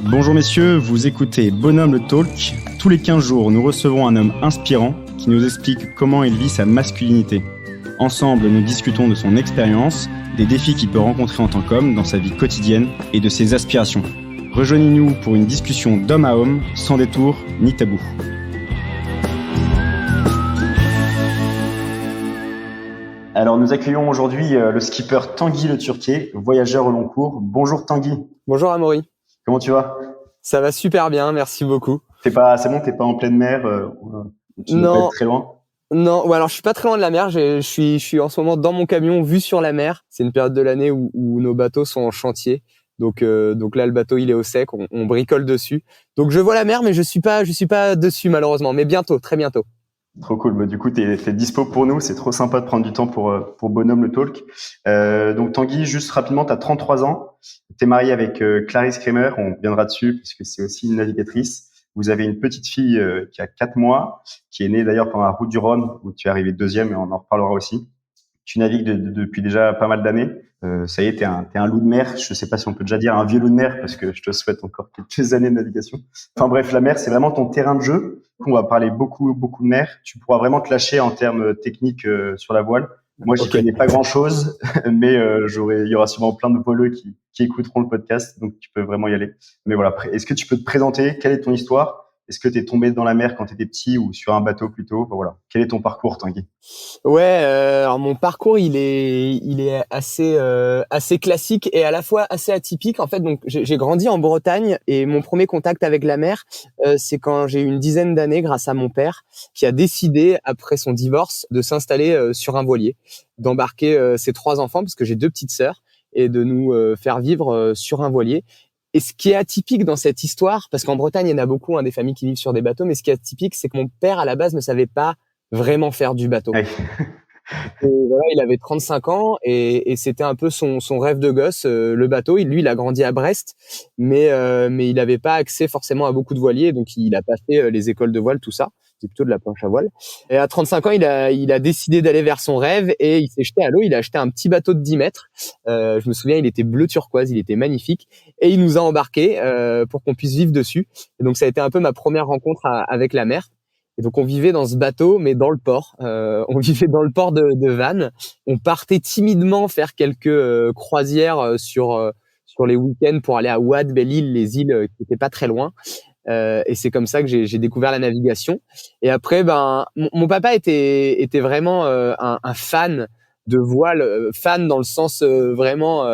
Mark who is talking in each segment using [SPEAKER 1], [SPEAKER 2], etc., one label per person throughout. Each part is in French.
[SPEAKER 1] Bonjour messieurs, vous écoutez Bonhomme le Talk. Tous les 15 jours, nous recevons un homme inspirant qui nous explique comment il vit sa masculinité. Ensemble, nous discutons de son expérience, des défis qu'il peut rencontrer en tant qu'homme dans sa vie quotidienne et de ses aspirations. Rejoignez-nous pour une discussion d'homme à homme, sans détour ni tabou. Alors, nous accueillons aujourd'hui le skipper Tanguy Le Turquier, voyageur au long cours. Bonjour Tanguy.
[SPEAKER 2] Bonjour Amaury.
[SPEAKER 1] Comment tu vas ?
[SPEAKER 2] Ça va super bien, merci beaucoup.
[SPEAKER 1] C'est bon, t'es pas en pleine mer, tu ne dois pas être très loin ?
[SPEAKER 2] Non, ouais, alors je suis pas très loin de la mer. Je suis en ce moment dans mon camion, vue sur la mer. C'est une période de l'année où nos bateaux sont en chantier. Donc là, le bateau il est au sec, on bricole dessus. Donc je vois la mer, mais je suis pas dessus malheureusement. Mais bientôt, très bientôt.
[SPEAKER 1] Trop cool. Bah, du coup, t'es dispo pour nous. C'est trop sympa de prendre du temps pour Bonhomme le Talk. Donc Tanguy, juste rapidement, t'as 33 ans. T'es marié avec Clarisse Kremer. On viendra dessus puisque c'est aussi une navigatrice. Vous avez une petite fille qui a 4 mois, qui est née d'ailleurs pendant la route du Rhône, où tu es arrivé deuxième, et on en reparlera aussi. Tu navigues depuis déjà pas mal d'années. Ça y est, t'es un loup de mer. Je sais pas si on peut déjà dire un vieux loup de mer, parce que je te souhaite encore quelques années de navigation. Enfin bref, la mer, c'est vraiment ton terrain de jeu. On va parler beaucoup de mer. Tu pourras vraiment te lâcher en termes techniques sur la voile. Moi, j'y connais pas grand-chose, mais il y aura sûrement plein de voileux qui écouteront le podcast, donc tu peux vraiment y aller. Mais voilà, est-ce que tu peux te présenter ? Quelle est ton histoire ? Est-ce que tu es tombé dans la mer quand tu étais petit ou sur un bateau plutôt ? Enfin, voilà. Quel est ton parcours, Tanguy ?
[SPEAKER 2] Ouais, alors mon parcours il est assez classique et à la fois assez atypique. En fait, donc j'ai grandi en Bretagne et mon premier contact avec la mer, c'est quand j'ai eu une dizaine d'années grâce à mon père qui a décidé après son divorce de s'installer sur un voilier, d'embarquer ses 3 enfants parce que j'ai 2 petites sœurs et de nous faire vivre sur un voilier. Et ce qui est atypique dans cette histoire, parce qu'en Bretagne, il y en a beaucoup, des familles qui vivent sur des bateaux, mais ce qui est atypique, c'est que mon père, à la base, ne savait pas vraiment faire du bateau.
[SPEAKER 1] Ouais.
[SPEAKER 2] Et voilà, il avait 35 ans et c'était un peu son rêve de gosse, le bateau. Lui, il a grandi à Brest, mais il n'avait pas accès forcément à beaucoup de voiliers, donc il a pas fait les écoles de voile, tout ça. C'était plutôt de la planche à voile. Et à 35 ans, il a décidé d'aller vers son rêve et il s'est jeté à l'eau. Il a acheté un petit bateau de 10 mètres. Je me souviens, il était bleu turquoise, il était magnifique. Et il nous a embarqués pour qu'on puisse vivre dessus. Et donc, ça a été un peu ma première rencontre avec la mer. Et donc, on vivait dans ce bateau, mais dans le port. On vivait dans le port de Vannes. On partait timidement faire quelques croisières sur les week-ends pour aller à Ouad, Belle-Île, les îles qui n'étaient pas très loin. Et c'est comme ça que j'ai découvert la navigation. Et après, mon papa était vraiment un fan de voile, fan dans le sens vraiment.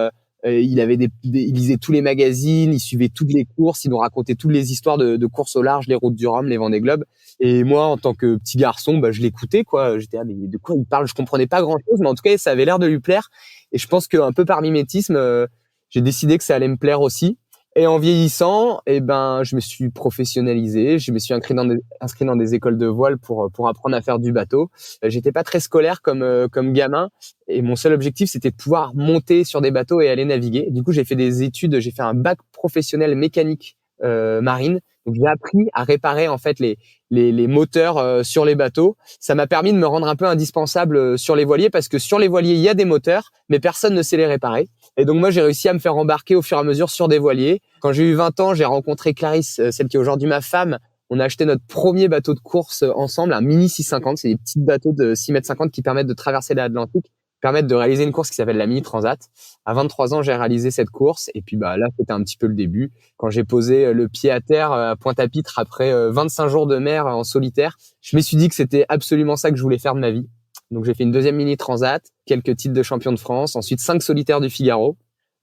[SPEAKER 2] Il lisait tous les magazines, il suivait toutes les courses, il nous racontait toutes les histoires de courses au large, les routes du Rhum, les Vendée Globe. Et moi, en tant que petit garçon, je l'écoutais, quoi. J'étais mais de quoi il parle ? Je comprenais pas grand-chose, mais en tout cas, ça avait l'air de lui plaire. Et je pense qu'un peu par mimétisme, j'ai décidé que ça allait me plaire aussi. Et en vieillissant, je me suis professionnalisé, je me suis inscrit dans des écoles de voile pour apprendre à faire du bateau. J'étais pas très scolaire comme gamin et mon seul objectif c'était de pouvoir monter sur des bateaux et aller naviguer. Du coup, j'ai fait des études, j'ai fait un bac professionnel mécanique marine. Donc j'ai appris à réparer en fait les moteurs sur les bateaux. Ça m'a permis de me rendre un peu indispensable sur les voiliers parce que sur les voiliers, il y a des moteurs, mais personne ne sait les réparer. Et donc moi, j'ai réussi à me faire embarquer au fur et à mesure sur des voiliers. Quand j'ai eu 20 ans, j'ai rencontré Clarisse, celle qui est aujourd'hui ma femme. On a acheté notre premier bateau de course ensemble, un mini 650. C'est des petits bateaux de 6,50 m qui permettent de traverser l'Atlantique, permettent de réaliser une course qui s'appelle la Mini Transat. À 23 ans, j'ai réalisé cette course. Et puis là, c'était un petit peu le début. Quand j'ai posé le pied à terre à Pointe-à-Pitre après 25 jours de mer en solitaire, je me suis dit que c'était absolument ça que je voulais faire de ma vie. Donc j'ai fait une deuxième Mini Transat, quelques titres de champion de France, ensuite 5 solitaires du Figaro.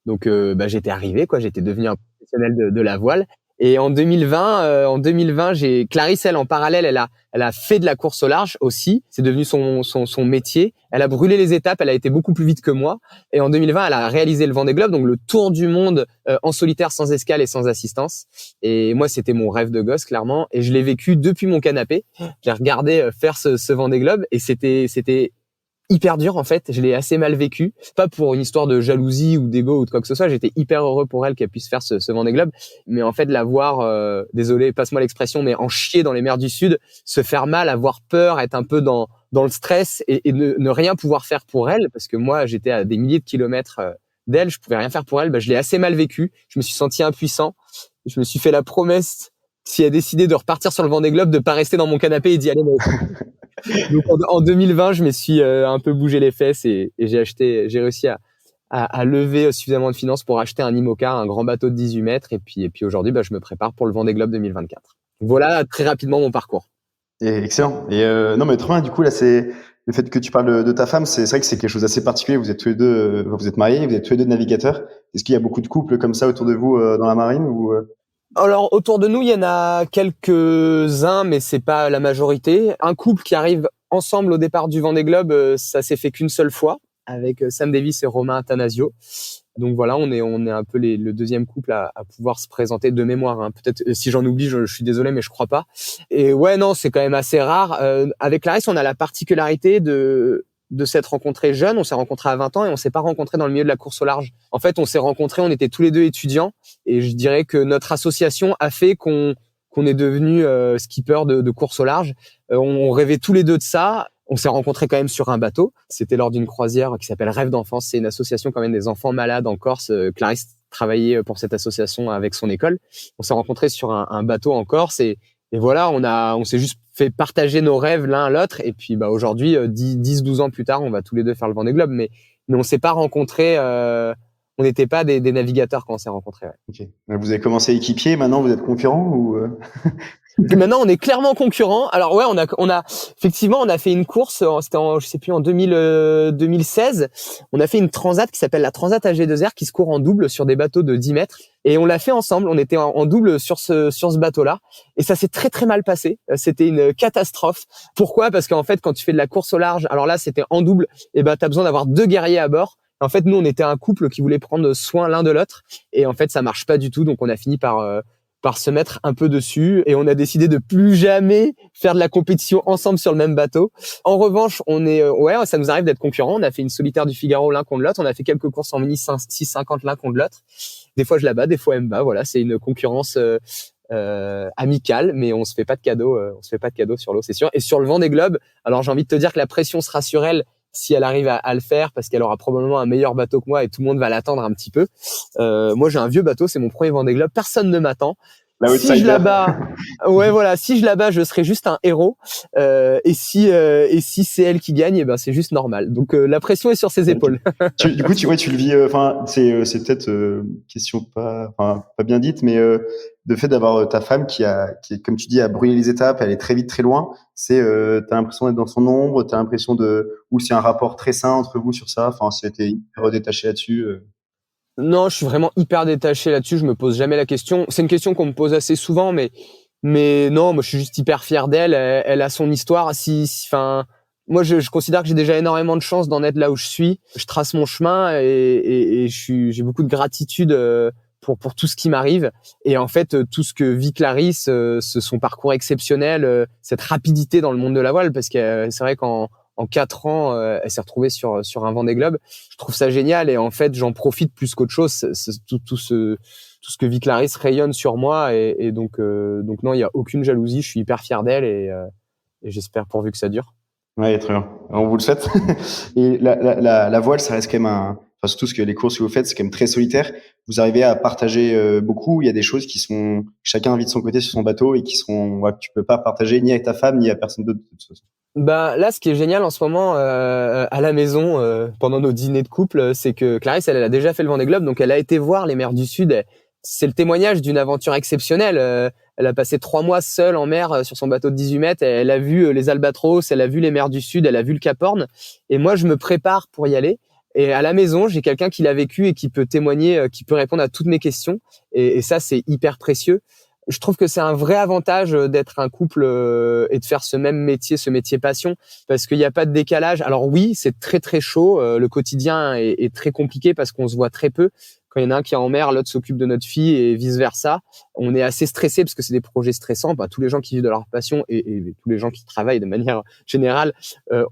[SPEAKER 2] Donc j'étais arrivé, quoi, j'étais devenu un professionnel de la voile. Et en 2020, j'ai Clarisse, elle en parallèle, elle a fait de la course au large aussi. C'est devenu son métier. Elle a brûlé les étapes, elle a été beaucoup plus vite que moi. Et en 2020, elle a réalisé le Vendée Globe, donc le tour du monde en solitaire, sans escale et sans assistance. Et moi, c'était mon rêve de gosse, clairement. Et je l'ai vécu depuis mon canapé. J'ai regardé faire ce Vendée Globe et c'était hyper dur en fait, je l'ai assez mal vécu, pas pour une histoire de jalousie ou d'ego ou de quoi que ce soit, j'étais hyper heureux pour elle qu'elle puisse faire ce Vendée Globe, mais en fait la voir, désolé, passe-moi l'expression, mais en chier dans les mers du Sud, se faire mal, avoir peur, être un peu dans le stress et ne rien pouvoir faire pour elle, parce que moi j'étais à des milliers de kilomètres d'elle, je pouvais rien faire pour elle, je l'ai assez mal vécu, je me suis senti impuissant je me suis fait la promesse, s'il a décidé de repartir sur le Vendée Globe, de pas rester dans mon canapé et d'y aller. Donc en 2020, je me suis un peu bougé les fesses et j'ai réussi à lever suffisamment de finances pour acheter un IMOCA, un grand bateau de 18 mètres. Et puis aujourd'hui, je me prépare pour le Vendée Globe 2024. Voilà très rapidement mon parcours.
[SPEAKER 1] Et excellent. Et non, mais trop bien. Du coup, là, c'est le fait que tu parles de ta femme, c'est vrai que c'est quelque chose d'assez particulier. Vous êtes tous les deux, vous êtes mariés, vous êtes tous les deux navigateurs. Est-ce qu'il y a beaucoup de couples comme ça autour de vous dans la marine ou
[SPEAKER 2] Alors autour de nous, il y en a quelques-uns, mais c'est pas la majorité. Un couple qui arrive ensemble au départ du Vendée Globe, ça s'est fait qu'une seule fois avec Sam Davis et Romain Attanasio. Donc voilà, on est un peu le deuxième couple à pouvoir se présenter de mémoire. Hein. Peut-être si j'en oublie, je suis désolé, mais je crois pas. Et ouais, non, c'est quand même assez rare. Avec Clarisse, on a la particularité de s'être rencontrés jeunes. On s'est rencontrés à 20 ans et on s'est pas rencontrés dans le milieu de la course au large. En fait, on s'est rencontrés, on était tous les deux étudiants et je dirais que notre association a fait qu'on est devenu skipper de course au large. On rêvait tous les deux de ça. On s'est rencontrés quand même sur un bateau. C'était lors d'une croisière qui s'appelle Rêve d'enfance. C'est une association quand même des enfants malades en Corse. Clarisse travaillait pour cette association avec son école. On s'est rencontrés sur un bateau en Corse et voilà, on s'est juste fait partager nos rêves l'un à l'autre. Et puis aujourd'hui, 10-12 ans plus tard, on va tous les deux faire le Vendée Globe. Mais on s'est pas rencontrés. On n'était pas des navigateurs quand on s'est rencontrés. Ouais.
[SPEAKER 1] Ok. Vous avez commencé équipier, maintenant vous êtes concurrents ou
[SPEAKER 2] Maintenant, on est clairement concurrents. Alors ouais, on a effectivement, on a fait une course. C'était je sais plus en 2016. On a fait une transat qui s'appelle la Transat AG2R qui se court en double sur des bateaux de 10 mètres. Et on l'a fait ensemble. On était en double sur ce bateau-là. Et ça s'est très très mal passé. C'était une catastrophe. Pourquoi? Parce qu'en fait, quand tu fais de la course au large, alors là, c'était en double. Et t'as besoin d'avoir 2 guerriers à bord. En fait, nous, on était un couple qui voulait prendre soin l'un de l'autre. Et en fait, ça marche pas du tout. Donc, on a fini par se mettre un peu dessus et on a décidé de plus jamais faire de la compétition ensemble sur le même bateau. En revanche, ça nous arrive d'être concurrents. On a fait une solitaire du Figaro l'un contre l'autre. On a fait quelques courses en mini 650 l'un contre l'autre. Des fois, je la bats, des fois, elle me bat. Voilà, c'est une concurrence amicale, mais on se fait pas de cadeaux. On se fait pas de cadeaux sur l'eau, c'est sûr. Et sur le Vendée Globe, alors j'ai envie de te dire que la pression sera sur elle si elle arrive à le faire, parce qu'elle aura probablement un meilleur bateau que moi et tout le monde va l'attendre un petit peu. Moi, j'ai un vieux bateau, c'est mon premier Vendée Globe, personne ne m'attend. Si je la bats, si je la bats, je serai juste un héros. Et si c'est elle qui gagne, c'est juste normal. Donc la pression est sur ses épaules.
[SPEAKER 1] Du coup, tu le vis. Enfin, c'est peut-être question pas bien dite, mais le fait d'avoir ta femme qui comme tu dis, a brûlé les étapes, elle est très vite très loin. T'as l'impression d'être dans son ombre, t'as l'impression ou c'est un rapport très sain entre vous sur ça. Enfin, c'était hyper détaché là-dessus.
[SPEAKER 2] Non, je suis vraiment hyper détaché là-dessus. Je me pose jamais la question. C'est une question qu'on me pose assez souvent, mais non, moi je suis juste hyper fier d'elle. Elle a son histoire. Moi je considère que j'ai déjà énormément de chance d'en être là où je suis. Je trace mon chemin et j'ai beaucoup de gratitude pour tout ce qui m'arrive. Et en fait, tout ce que vit Clarisse, son parcours exceptionnel, cette rapidité dans le monde de la voile, parce que c'est vrai qu'en 4 ans, elle s'est retrouvée sur un Vendée Globe. Je trouve ça génial et en fait, j'en profite plus qu'autre chose. Tout ce que vit Clarisse rayonne sur moi et donc non, il y a aucune jalousie. Je suis hyper fier d'elle et j'espère pourvu que ça dure.
[SPEAKER 1] Ouais, très bien. On vous le souhaite. Et la voile, ça reste quand même surtout ce que les courses que vous faites, c'est quand même très solitaire. Vous arrivez à partager beaucoup. Il y a des choses qui sont chacun vit de son côté sur son bateau et que tu peux pas partager ni avec ta femme ni avec personne d'autre de toute façon.
[SPEAKER 2] Là, ce qui est génial en ce moment à la maison pendant nos dîners de couple, c'est que Clarisse, elle a déjà fait le Vendée Globe, donc elle a été voir les mers du Sud. C'est le témoignage d'une aventure exceptionnelle. Elle a passé 3 mois seule en mer sur son bateau de 18 mètres. Elle a vu les albatros, elle a vu les mers du Sud, elle a vu le Cap Horn. Et moi, je me prépare pour y aller. Et à la maison, j'ai quelqu'un qui l'a vécu et qui peut témoigner, qui peut répondre à toutes mes questions. Et ça, c'est hyper précieux. Je trouve que c'est un vrai avantage d'être un couple et de faire ce même métier, ce métier passion, parce qu'il n'y a pas de décalage. Alors oui, c'est très très chaud. Le quotidien est très compliqué parce qu'on se voit très peu. Quand il y en a un qui est en mer, l'autre s'occupe de notre fille et vice versa. On est assez stressé parce que c'est des projets stressants. Tous les gens qui vivent de leur passion et tous les gens qui travaillent de manière générale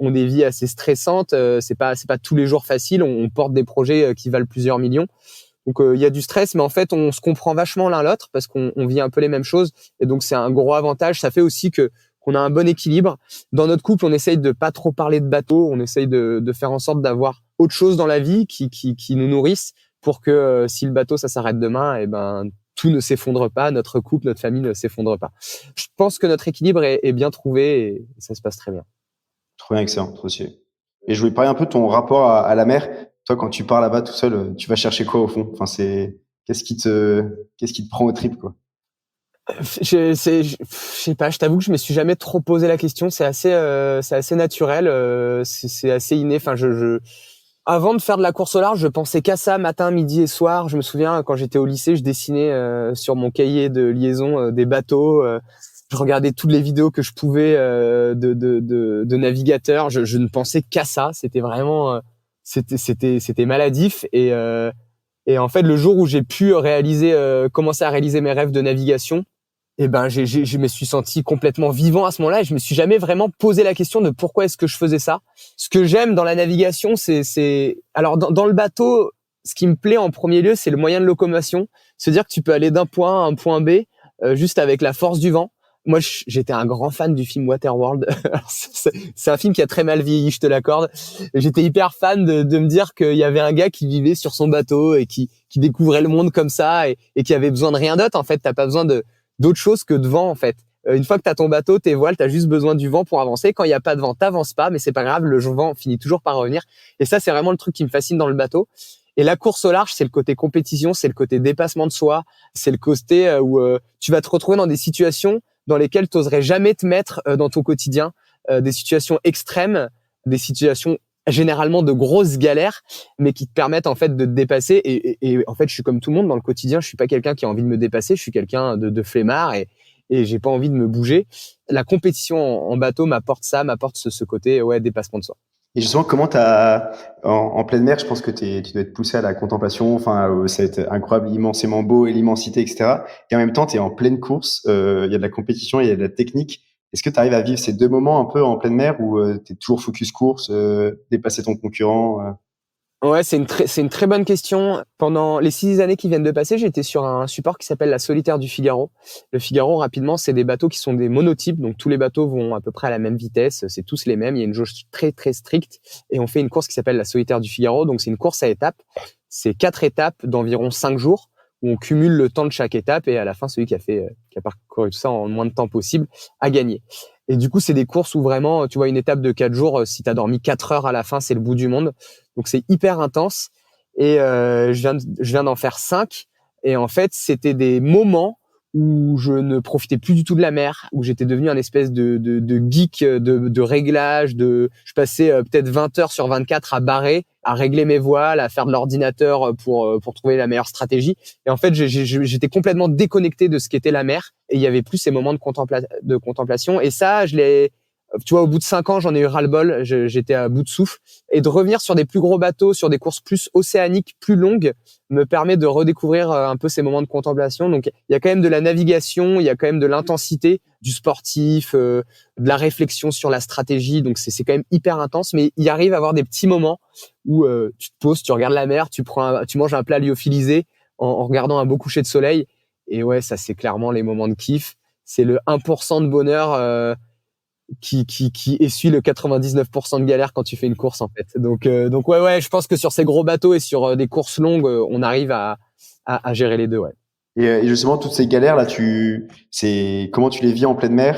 [SPEAKER 2] ont des vies assez stressantes. C'est pas tous les jours facile. On porte des projets qui valent plusieurs millions. Donc il y a du stress, mais en fait on se comprend vachement l'un l'autre parce qu'on vit un peu les mêmes choses et donc c'est un gros avantage. Ça fait aussi qu'on a un bon équilibre. Dans notre couple, on essaye de pas trop parler de bateau, on essaye de faire en sorte d'avoir autre chose dans la vie qui nous nourrisse pour que si le bateau ça s'arrête demain, tout ne s'effondre pas, notre couple, notre famille ne s'effondre pas. Je pense que notre équilibre est bien trouvé et ça se passe très bien.
[SPEAKER 1] Trop bien, excellent, trop stylé. Et je voulais parler un peu de ton rapport à la mer. Toi, quand tu pars là-bas tout seul, tu vas chercher quoi au fond? Enfin, qu'est-ce qui te prend au trip, quoi?
[SPEAKER 2] Je sais pas, je t'avoue que je me suis jamais trop posé la question. C'est assez naturel, c'est assez inné. Enfin, avant de faire de la course au large, je pensais qu'à ça matin, midi et soir. Je me souviens quand j'étais au lycée, je dessinais sur mon cahier de liaison des bateaux. Je regardais toutes les vidéos que je pouvais de navigateurs. Je ne pensais qu'à ça. C'était vraiment, c'était maladif et en fait, le jour où j'ai pu commencer à réaliser mes rêves de navigation, eh ben, je me suis senti complètement vivant à ce moment-là et je me suis jamais vraiment posé la question de pourquoi est-ce que je faisais ça. Ce que j'aime dans la navigation, alors dans le bateau, ce qui me plaît en premier lieu, c'est le moyen de locomotion. Se dire que tu peux aller d'un point A à un point B, juste avec la force du vent. Moi, j'étais un grand fan du film Waterworld. C'est un film qui a très mal vieilli, je te l'accorde. J'étais hyper fan de me dire qu'il y avait un gars qui vivait sur son bateau et qui découvrait le monde comme ça et qui avait besoin de rien d'autre. En fait, t'as pas besoin d'autre chose que de vent, en fait. Une fois que t'as ton bateau, tes voiles, t'as juste besoin du vent pour avancer. Quand il y a pas de vent, t'avances pas, mais c'est pas grave, le vent finit toujours par revenir. Et ça, c'est vraiment le truc qui me fascine dans le bateau. Et la course au large, c'est le côté compétition, c'est le côté dépassement de soi, c'est le côté où tu vas te retrouver dans des situations dans lesquelles t'oserais jamais te mettre dans ton quotidien, des situations extrêmes, des situations généralement de grosses galères, mais qui te permettent en fait de te dépasser. Et en fait, je suis comme tout le monde dans le quotidien. Je suis pas quelqu'un qui a envie de me dépasser. Je suis quelqu'un de flemmard et j'ai pas envie de me bouger. La compétition en bateau m'apporte ça, m'apporte ce côté dépassement de soi.
[SPEAKER 1] Et justement, en pleine mer, je pense que tu dois être poussé à la contemplation. Enfin, ça va être incroyable, immensément beau et l'immensité, etc. Et en même temps, tu es en pleine course. Il y a de la compétition, il y a de la technique. Est-ce que tu arrives à vivre ces deux moments un peu en pleine mer où tu es toujours focus course, dépasser ton concurrent?
[SPEAKER 2] Ouais, c'est une très bonne question. Pendant les 6 années qui viennent de passer, j'étais sur un support qui s'appelle la Solitaire du Figaro. Le Figaro, rapidement, c'est des bateaux qui sont des monotypes, donc tous les bateaux vont à peu près à la même vitesse, c'est tous les mêmes. Il y a une jauge très très stricte et on fait une course qui s'appelle la Solitaire du Figaro. Donc c'est une course à étapes. C'est 4 étapes d'environ 5 jours où on cumule le temps de chaque étape et à la fin, celui qui a parcouru tout ça en le moins de temps possible a gagné. Et du coup, c'est des courses où vraiment, tu vois, une étape de 4 jours, si tu as dormi 4 heures à la fin, c'est le bout du monde. Donc, c'est hyper intense. Et je viens d'en faire 5. Et en fait, c'était des moments où je ne profitais plus du tout de la mer, où j'étais devenu un espèce de geek de réglage. Je passais peut-être 20 heures sur 24 à barrer, à régler mes voiles, à faire de l'ordinateur pour trouver la meilleure stratégie. Et en fait, j'étais complètement déconnecté de ce qu'était la mer. Et il y avait plus ces moments de contemplation. Et ça, tu vois, au bout de 5 ans, j'en ai eu ras-le-bol. J'étais à bout de souffle. Et de revenir sur des plus gros bateaux, sur des courses plus océaniques, plus longues, me permet de redécouvrir un peu ces moments de contemplation. Donc, il y a quand même de la navigation, il y a quand même de l'intensité, du sportif, de la réflexion sur la stratégie. Donc, c'est quand même hyper intense. Mais il arrive à avoir des petits moments où tu te poses, tu regardes la mer, tu manges un plat lyophilisé en regardant un beau coucher de soleil. Et ouais, ça, c'est clairement les moments de kiff. C'est le 1% de bonheur qui essuie le 99% de galère quand tu fais une course en fait. Donc ouais, je pense que sur ces gros bateaux et sur des courses longues, on arrive à gérer les deux, ouais.
[SPEAKER 1] Et justement, toutes ces galères là, comment tu les vis en pleine mer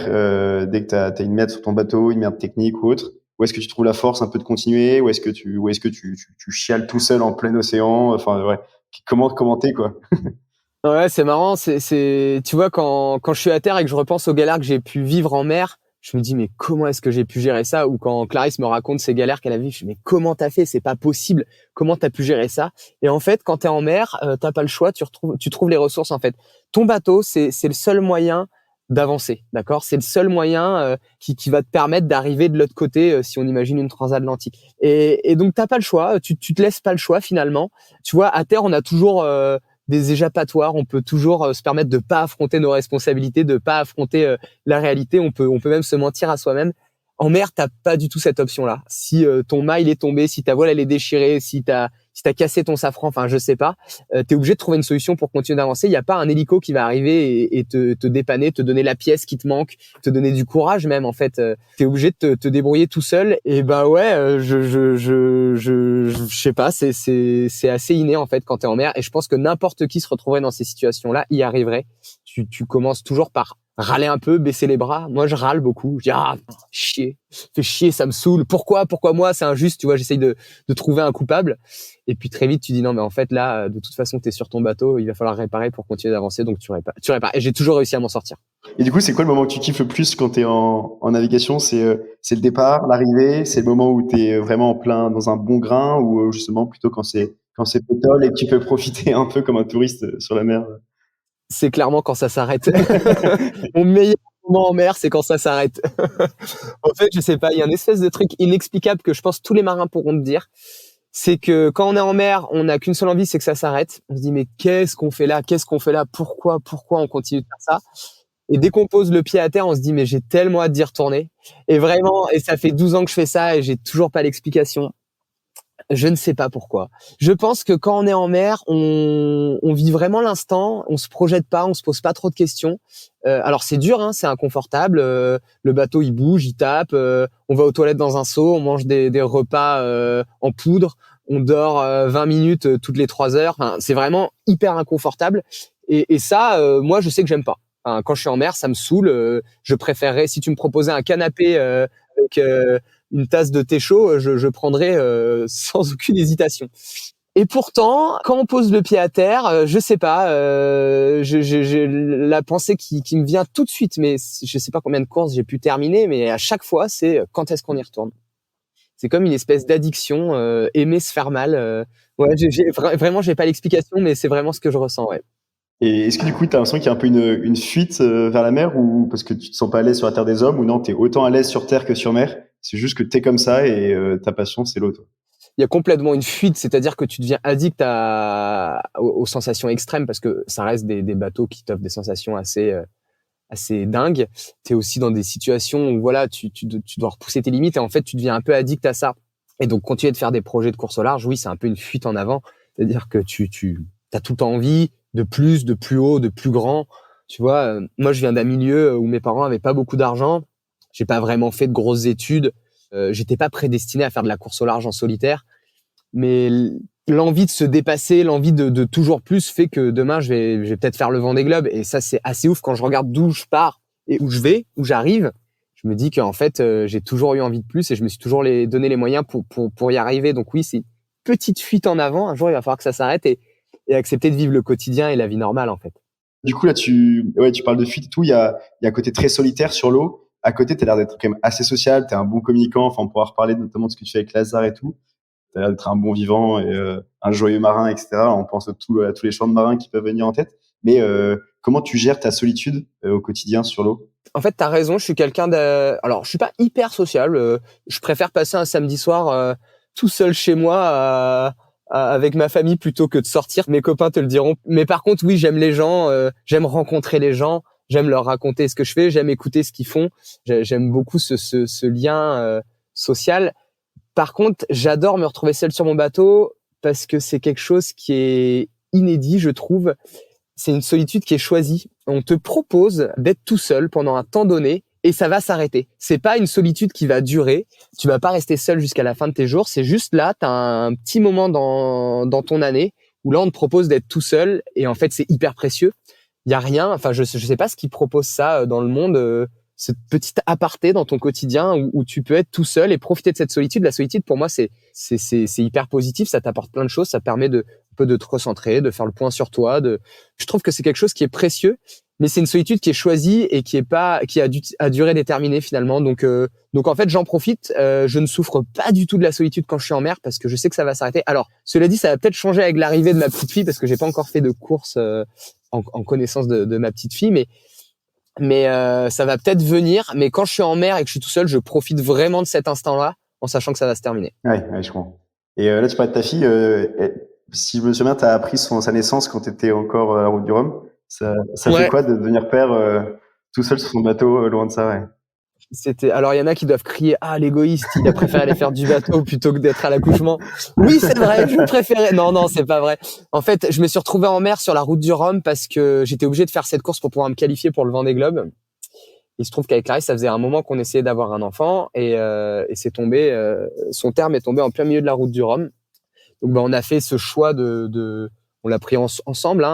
[SPEAKER 1] dès que t'as une merde sur ton bateau, une merde technique ou autre? Où est-ce que tu trouves la force un peu de continuer? Ou est-ce que tu chiales tout seul en plein océan? Enfin, ouais. Comment commenter quoi?
[SPEAKER 2] Ouais, c'est marrant. Tu vois, quand je suis à terre et que je repense aux galères que j'ai pu vivre en mer, je me dis, mais comment est-ce que j'ai pu gérer ça? Ou quand Clarisse me raconte ses galères qu'elle a vécues, je me dis, mais comment t'as fait? C'est pas possible. Comment t'as pu gérer ça? Et en fait, quand t'es en mer, t'as pas le choix. Tu trouves les ressources, en fait. Ton bateau, c'est le seul moyen d'avancer. D'accord? C'est le seul moyen, qui va te permettre d'arriver de l'autre côté, si on imagine une transatlantique. Et donc, t'as pas le choix. Tu te laisses pas le choix, finalement. Tu vois, à terre, on a toujours, des échappatoires, on peut toujours se permettre de pas affronter nos responsabilités, de pas affronter la réalité, on peut même se mentir à soi-même. En mer, t'as pas du tout cette option-là. Si ton mât il est tombé, si ta voile elle est déchirée, si si t'as cassé ton safran, enfin je sais pas, t'es obligé de trouver une solution pour continuer d'avancer. Il y a pas un hélico qui va arriver et te dépanner, te donner la pièce qui te manque, te donner du courage même en fait. T'es obligé de te débrouiller tout seul. Et bah ouais, je sais pas, c'est assez inné en fait quand t'es en mer. Et je pense que n'importe qui se retrouverait dans ces situations-là, y arriverait. Tu commences toujours par râler un peu, baisser les bras. Moi, je râle beaucoup. Je dis, chier, fais chier, ça me saoule. Pourquoi moi, c'est injuste, tu vois, j'essaye de trouver un coupable. Et puis très vite, tu dis non, mais en fait, là, de toute façon, t'es sur ton bateau, il va falloir réparer pour continuer d'avancer, donc tu répares. Et j'ai toujours réussi à m'en sortir.
[SPEAKER 1] Et du coup, c'est quoi le moment que tu kiffes le plus quand t'es en navigation? C'est le départ, l'arrivée, c'est le moment où t'es vraiment en plein dans un bon grain, ou justement plutôt quand c'est pétole et que tu peux profiter un peu comme un touriste sur la mer?
[SPEAKER 2] C'est clairement quand ça s'arrête. Mon meilleur moment en mer, c'est quand ça s'arrête. En fait, je sais pas, il y a une espèce de truc inexplicable que je pense tous les marins pourront te dire. C'est que quand on est en mer, on n'a qu'une seule envie, c'est que ça s'arrête. On se dit, mais qu'est-ce qu'on fait là? Qu'est-ce qu'on fait là? Pourquoi on continue de faire ça? Et dès qu'on pose le pied à terre, on se dit, mais j'ai tellement hâte d'y retourner. Et vraiment, et ça fait 12 ans que je fais ça et j'ai toujours pas l'explication. Je ne sais pas pourquoi. Je pense que quand on est en mer, on vit vraiment l'instant, on se projette pas, on se pose pas trop de questions. Alors c'est dur, hein, c'est inconfortable. Le bateau il bouge, il tape. On va aux toilettes dans un seau, on mange des repas en poudre, on dort 20 minutes toutes les 3 heures. Enfin, c'est vraiment hyper inconfortable. Et ça, moi je sais que j'aime pas. Enfin, quand je suis en mer, ça me saoule. Je préférerais, si tu me proposais un canapé avec une tasse de thé chaud, je prendrais sans aucune hésitation. Et pourtant, quand on pose le pied à terre, je sais pas, j'ai la pensée qui me vient tout de suite, mais je sais pas combien de courses j'ai pu terminer, mais à chaque fois, c'est quand est-ce qu'on y retourne. C'est comme une espèce d'addiction, aimer se faire mal. Ouais, vraiment, j'ai pas l'explication, mais c'est vraiment ce que je ressens, ouais.
[SPEAKER 1] Et est-ce que du coup, tu as l'impression qu'il y a un peu une fuite vers la mer, ou parce que tu te sens pas à l'aise sur la terre des hommes, ou non, tu es autant à l'aise sur terre que sur mer? C'est juste que tu es comme ça et ta passion, c'est l'eau, toi.
[SPEAKER 2] Il y a complètement une fuite, c'est-à-dire que tu deviens addict aux sensations extrêmes parce que ça reste des bateaux qui t'offrent des sensations assez dingues. Tu es aussi dans des situations où voilà, tu dois repousser tes limites et en fait, tu deviens un peu addict à ça. Et donc, continuer de faire des projets de course au large, oui, c'est un peu une fuite en avant. C'est-à-dire que tu as tout le temps envie de plus, de plus haut, de plus grand. Tu vois, moi, je viens d'un milieu où mes parents avaient pas beaucoup d'argent. J'ai pas vraiment fait de grosses études. J'étais pas prédestiné à faire de la course au large en solitaire. Mais l'envie de se dépasser, l'envie de toujours plus fait que demain, je vais peut-être faire le Vendée Globe. Et ça, c'est assez ouf quand je regarde d'où je pars et où je vais, où j'arrive. Je me dis qu'en fait, j'ai toujours eu envie de plus et je me suis toujours donné les moyens pour y arriver. Donc oui, c'est une petite fuite en avant. Un jour, il va falloir que ça s'arrête et accepter de vivre le quotidien et la vie normale, en fait.
[SPEAKER 1] Du coup, là, tu parles de fuite et tout. Il y a un côté très solitaire sur l'eau. À côté, tu as l'air d'être quand même assez social. Tu es un bon communicant. Enfin, on pourra reparler notamment de ce que tu fais avec Lazare et tout. Tu as l'air d'être un bon vivant et un joyeux marin, etc. On pense à tous les chants de marins qui peuvent venir en tête. Mais comment tu gères ta solitude au quotidien sur l'eau?
[SPEAKER 2] En fait, t'as raison, je suis quelqu'un de... Alors, je suis pas hyper sociable. Je préfère passer un samedi soir tout seul chez moi avec ma famille plutôt que de sortir. Mes copains te le diront. Mais par contre, oui, j'aime les gens, j'aime rencontrer les gens, j'aime leur raconter ce que je fais, j'aime écouter ce qu'ils font. J'aime beaucoup ce lien social. Par contre, j'adore me retrouver seul sur mon bateau parce que c'est quelque chose qui est inédit, je trouve. C'est une solitude qui est choisie. On te propose d'être tout seul pendant un temps donné et ça va s'arrêter. C'est pas une solitude qui va durer. Tu vas pas rester seul jusqu'à la fin de tes jours. C'est juste là, tu as un petit moment dans ton année où là, on te propose d'être tout seul et en fait, c'est hyper précieux. Il y a rien. Enfin, je sais pas ce qui propose ça dans le monde. Cette petite aparté dans ton quotidien où tu peux être tout seul et profiter de cette solitude. La solitude, pour moi, c'est hyper positif. Ça t'apporte plein de choses. Ça permet un peu de te recentrer, de faire le point sur toi. Je trouve que c'est quelque chose qui est précieux, mais c'est une solitude qui est choisie et qui a durée déterminée finalement. Donc en fait, j'en profite. Je ne souffre pas du tout de la solitude quand je suis en mer parce que je sais que ça va s'arrêter. Alors, cela dit, ça va peut-être changer avec l'arrivée de ma petite fille parce que j'ai pas encore fait de course en connaissance de ma petite fille, mais ça va peut-être venir. Mais quand je suis en mer et que je suis tout seul, je profite vraiment de cet instant-là en sachant que ça va se terminer.
[SPEAKER 1] Ouais, je comprends. Et là, tu parlais de ta fille. Si je me souviens, tu as appris sa naissance quand tu étais encore à la Route du Rhum. Ça fait
[SPEAKER 2] Ouais.
[SPEAKER 1] quoi de devenir père tout seul sur son bateau, loin de ça, ouais.
[SPEAKER 2] Alors il y en a qui doivent crier l'égoïste, il a préféré aller faire du bateau plutôt que d'être à l'accouchement. Oui, c'est vrai, je préférais. Non, c'est pas vrai. En fait, je me suis retrouvé en mer sur la route du Rhum parce que j'étais obligé de faire cette course pour pouvoir me qualifier pour le Vendée Globe. Il se trouve qu'avec Clarisse, ça faisait un moment qu'on essayait d'avoir un enfant et c'est tombé. Son terme est tombé en plein milieu de la route du Rhum. Donc on a fait ce choix on l'a pris ensemble,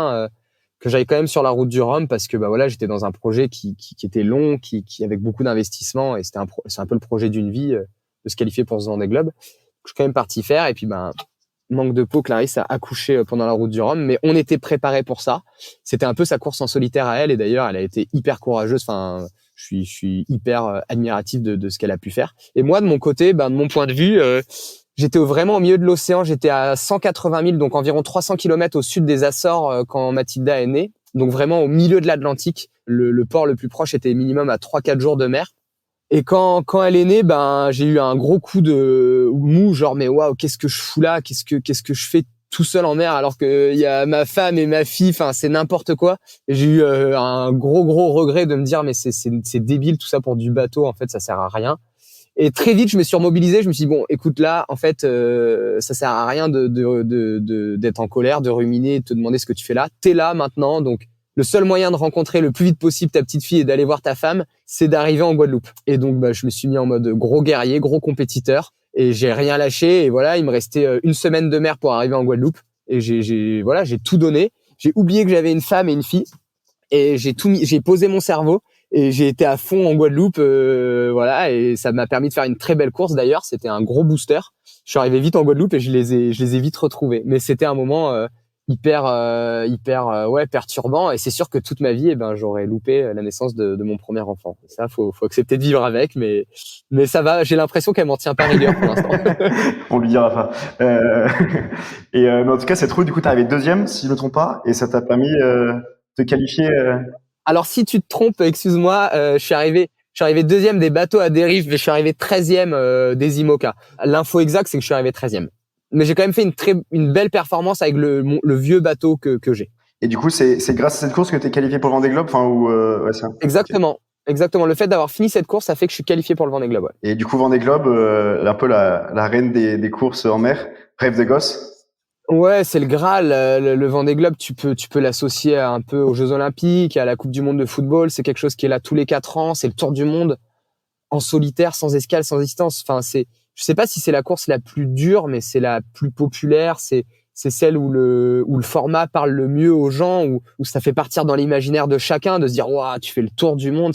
[SPEAKER 2] que j'aille quand même sur la route du Rhum parce que voilà, j'étais dans un projet qui était long, qui avec beaucoup d'investissement et c'est un peu le projet d'une vie de se qualifier pour ce Vendée Globe. Je suis quand même parti faire et puis manque de peau, Clarisse a accouché pendant la route du Rhum, mais on était préparés pour ça. C'était un peu sa course en solitaire à elle et d'ailleurs, elle a été hyper courageuse. Enfin, je suis hyper admiratif de ce qu'elle a pu faire. Et moi, de mon côté, de mon point de vue, j'étais vraiment au milieu de l'océan. J'étais à 180 000, donc environ 300 kilomètres au sud des Açores quand Mathilda est née. Donc vraiment au milieu de l'Atlantique. Le port le plus proche était minimum à 3-4 jours de mer. Et quand elle est née, j'ai eu un gros coup de mou, genre mais waouh, qu'est-ce que je fous là, qu'est-ce que je fais tout seul en mer alors que il y a ma femme et ma fille, enfin c'est n'importe quoi. Et j'ai eu un gros regret de me dire mais c'est débile tout ça pour du bateau, en fait ça sert à rien. Et très vite je me suis remobilisé, je me suis dit bon écoute là en fait ça sert à rien d'être en colère, de ruminer, de te demander ce que tu fais là. T'es là maintenant, donc le seul moyen de rencontrer le plus vite possible ta petite fille et d'aller voir ta femme, c'est d'arriver en Guadeloupe. Et donc, je me suis mis en mode gros guerrier, gros compétiteur, et j'ai rien lâché. Et voilà, il me restait une semaine de mer pour arriver en Guadeloupe. Et j'ai tout donné. J'ai oublié que j'avais une femme et une fille, et j'ai posé mon cerveau et j'ai été à fond en Guadeloupe. Voilà, et ça m'a permis de faire une très belle course. D'ailleurs, c'était un gros booster. Je suis arrivé vite en Guadeloupe et je les ai vite retrouvés. Mais c'était un moment hyper perturbant et c'est sûr que toute ma vie j'aurais loupé la naissance de mon premier enfant. Ça faut accepter de vivre avec, mais ça va, j'ai l'impression qu'elle m'en tient pas rigueur pour l'instant.
[SPEAKER 1] On lui dira pas. Mais en tout cas cette route du coup t'es arrivé deuxième si je me trompe pas et ça t'a permis de te qualifier.
[SPEAKER 2] Alors si tu te trompes, excuse-moi, je suis arrivé deuxième des bateaux à dérive, mais je suis arrivé 13e des IMOCA. L'info exacte c'est que je suis arrivé 13e. Mais j'ai quand même fait une belle performance avec le vieux bateau que j'ai.
[SPEAKER 1] Et du coup, c'est grâce à cette course que tu es qualifié pour le Vendée Globe, ouais, ça.
[SPEAKER 2] Exactement. Okay. Exactement. Le fait d'avoir fini cette course, ça fait que je suis qualifié pour le Vendée Globe. Ouais.
[SPEAKER 1] Et du coup, Vendée Globe, un peu la reine des courses en mer, rêve de gosse.
[SPEAKER 2] Ouais, c'est le Graal. Le Vendée Globe, tu peux l'associer un peu aux Jeux Olympiques, à la Coupe du Monde de football. C'est quelque chose qui est là tous les 4 ans. C'est le Tour du Monde en solitaire, sans escale, sans distance. Enfin, je sais pas si c'est la course la plus dure, mais c'est la plus populaire. C'est celle où le format parle le mieux aux gens, où ça fait partir dans l'imaginaire de chacun de se dire waouh, tu fais le tour du monde.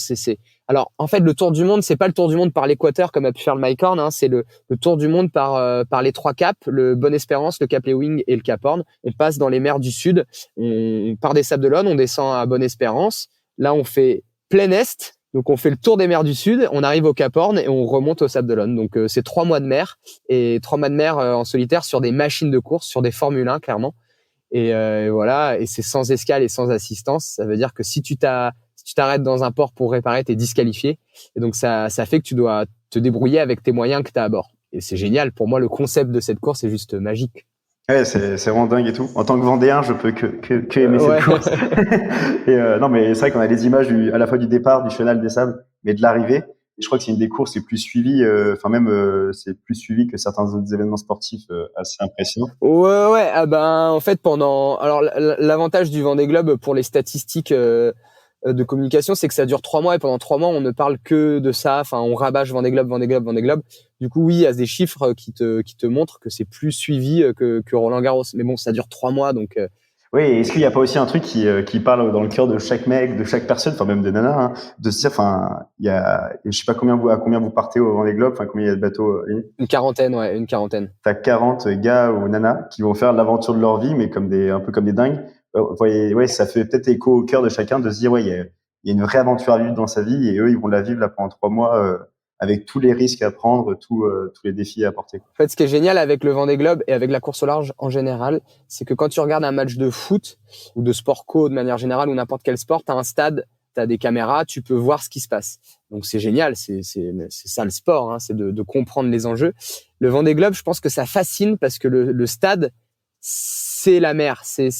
[SPEAKER 2] Alors en fait le tour du monde, c'est pas le tour du monde par l'équateur comme a pu faire le Mike Horn, c'est le tour du monde par les 3 caps, le Bonne-Espérance, le Cap Lewing et le Cap Horn. On passe dans les mers du sud, on part des Sables-d'Olonne, on descend à Bonne-Espérance. Là on fait plein est. Donc on fait le tour des mers du Sud, on arrive au Cap Horn et on remonte au Sables-d'Olonne. Donc c'est 3 mois de mer et 3 mois de mer en solitaire sur des machines de course, sur des Formule 1 clairement. Et voilà, et c'est sans escale et sans assistance. Ça veut dire que si tu t'arrêtes dans un port pour réparer, t'es disqualifié. Et donc ça fait que tu dois te débrouiller avec tes moyens que t'as à bord. Et c'est génial. Pour moi, le concept de cette course est juste magique.
[SPEAKER 1] Ouais, c'est vraiment dingue et tout. En tant que Vendéen, je peux que aimer cette course. Et non, mais c'est vrai qu'on a les images à la fois du départ, du Chenal des Sables, mais de l'arrivée. Je crois que c'est une des courses les plus suivies. C'est plus suivi que certains autres événements sportifs assez impressionnants.
[SPEAKER 2] Ouais. En fait, alors l'avantage du Vendée Globe pour les statistiques de communication, c'est que ça dure 3 mois et pendant 3 mois, on ne parle que de ça. Enfin, on rabâche Vendée Globe. Du coup, oui, il y a des chiffres qui te montrent que c'est plus suivi que Roland Garros. Mais bon, ça dure 3 mois, donc.
[SPEAKER 1] Oui, est-ce qu'il n'y a pas aussi un truc qui parle dans le cœur de chaque mec, de chaque personne, enfin même des nanas, hein, de se dire, je sais pas à combien vous partez au Vendée Globe, enfin combien il y a de bateaux.
[SPEAKER 2] Une quarantaine.
[SPEAKER 1] T'as 40 gars ou nanas qui vont faire l'aventure de leur vie, mais un peu comme des dingues. Ouais, ça fait peut-être écho au cœur de chacun de se dire, ouais, il y a une vraie aventure à vivre dans sa vie et eux, ils vont la vivre là pendant 3 mois avec tous les risques à prendre, tous les défis à apporter.
[SPEAKER 2] En fait, ce qui est génial avec le Vendée Globe et avec la course au large en général, c'est que quand tu regardes un match de foot ou de sport co de manière générale ou n'importe quel sport, t'as un stade, t'as des caméras, tu peux voir ce qui se passe. Donc c'est génial, c'est ça le sport, c'est de comprendre les enjeux. Le Vendée Globe, je pense que ça fascine parce que le stade, c'est la mer, c'est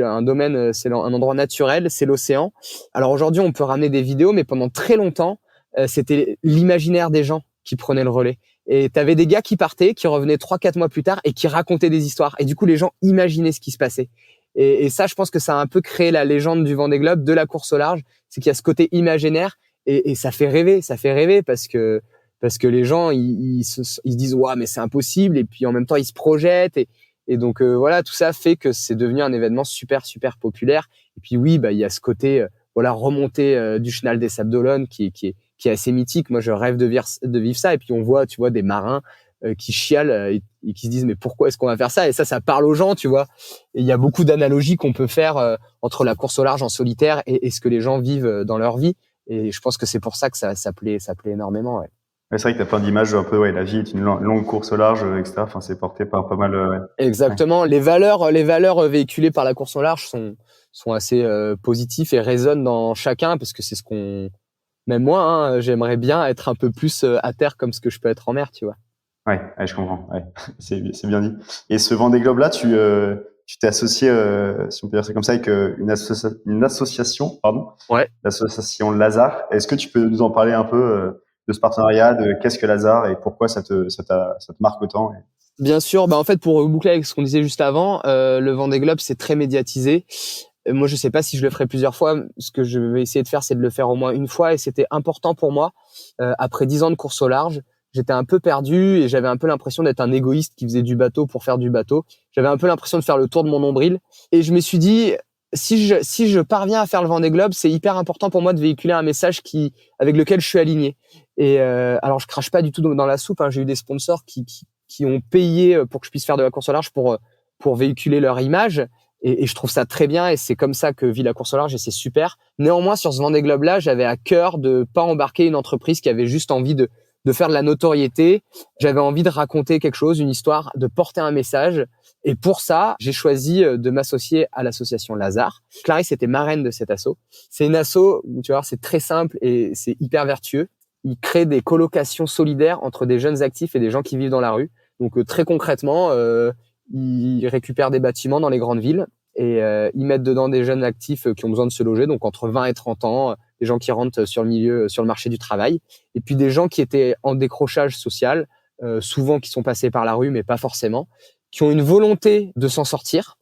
[SPEAKER 2] un domaine, c'est un endroit naturel, c'est l'océan. Alors aujourd'hui, on peut ramener des vidéos, mais pendant très longtemps, c'était l'imaginaire des gens qui prenait le relais. Et t'avais des gars qui partaient, qui revenaient 3-4 mois plus tard et qui racontaient des histoires. Et du coup, les gens imaginaient ce qui se passait. Et ça, je pense que ça a un peu créé la légende du Vendée Globe, de la course au large. C'est qu'il y a ce côté imaginaire et ça fait rêver parce que les gens ils se disent ouais mais c'est impossible et puis en même temps ils se projettent et donc voilà, tout ça fait que c'est devenu un événement super populaire. Et puis oui, bah il y a ce côté voilà, remontée du Chenal des Sables d'Olonne qui est assez mythique. Moi je rêve de vivre ça. Et puis on voit, tu vois, des marins qui chialent et qui se disent mais pourquoi est-ce qu'on va faire ça? Et ça parle aux gens, tu vois. Et il y a beaucoup d'analogies qu'on peut faire entre la course au large en solitaire et ce que les gens vivent dans leur vie. Et je pense que c'est pour ça que ça plaît énormément. Ouais.
[SPEAKER 1] Ouais, c'est vrai que t'as plein d'images un peu, ouais, la vie est une longue course au large, etc. Enfin, c'est porté par pas mal, ouais. Ouais.
[SPEAKER 2] Exactement. Les valeurs véhiculées par la course au large sont assez positives et résonnent dans chacun parce que c'est ce qu'on, même moi, hein, j'aimerais bien être un peu plus à terre comme ce que je peux être en mer, tu vois.
[SPEAKER 1] Ouais, ouais, je comprends. Ouais, c'est bien dit. Et ce Vendée Globe là, tu t'es associé, si on peut dire ça comme ça, avec une association, pardon,
[SPEAKER 2] Ouais.
[SPEAKER 1] l'association Lazare. Est-ce que tu peux nous en parler un peu de ce partenariat, de qu'est-ce que Lazare et pourquoi ça te marque autant?
[SPEAKER 2] Bien sûr. Bah en fait, pour boucler avec ce qu'on disait juste avant, le Vendée Globe c'est très médiatisé. Moi, je sais pas si je le ferai plusieurs fois. Ce que je vais essayer de faire, c'est de le faire au moins une fois. Et c'était important pour moi. Après 10 ans de course au large, j'étais un peu perdu et j'avais un peu l'impression d'être un égoïste qui faisait du bateau pour faire du bateau. J'avais un peu l'impression de faire le tour de mon nombril. Et je me suis dit, si je parviens à faire le Vendée Globe, c'est hyper important pour moi de véhiculer un message avec lequel je suis aligné. Et alors, je crache pas du tout dans la soupe, hein. J'ai eu des sponsors qui ont payé pour que je puisse faire de la course au large pour véhiculer leur image. Et je trouve ça très bien et c'est comme ça que vit la course au large et c'est super. Néanmoins, sur ce Vendée Globe là, j'avais à cœur de pas embarquer une entreprise qui avait juste envie de faire de la notoriété. J'avais envie de raconter quelque chose, une histoire, de porter un message. Et pour ça, j'ai choisi de m'associer à l'association Lazare. Clarisse était marraine de cet asso. C'est une asso où tu vois, c'est très simple et c'est hyper vertueux. Ils créent des colocations solidaires entre des jeunes actifs et des gens qui vivent dans la rue. Donc très concrètement, ils récupèrent des bâtiments dans les grandes villes et ils mettent dedans des jeunes actifs qui ont besoin de se loger, donc entre 20 et 30 ans, des gens qui rentrent sur le marché du travail, et puis des gens qui étaient en décrochage social, souvent qui sont passés par la rue, mais pas forcément, qui ont une volonté de s'en sortir.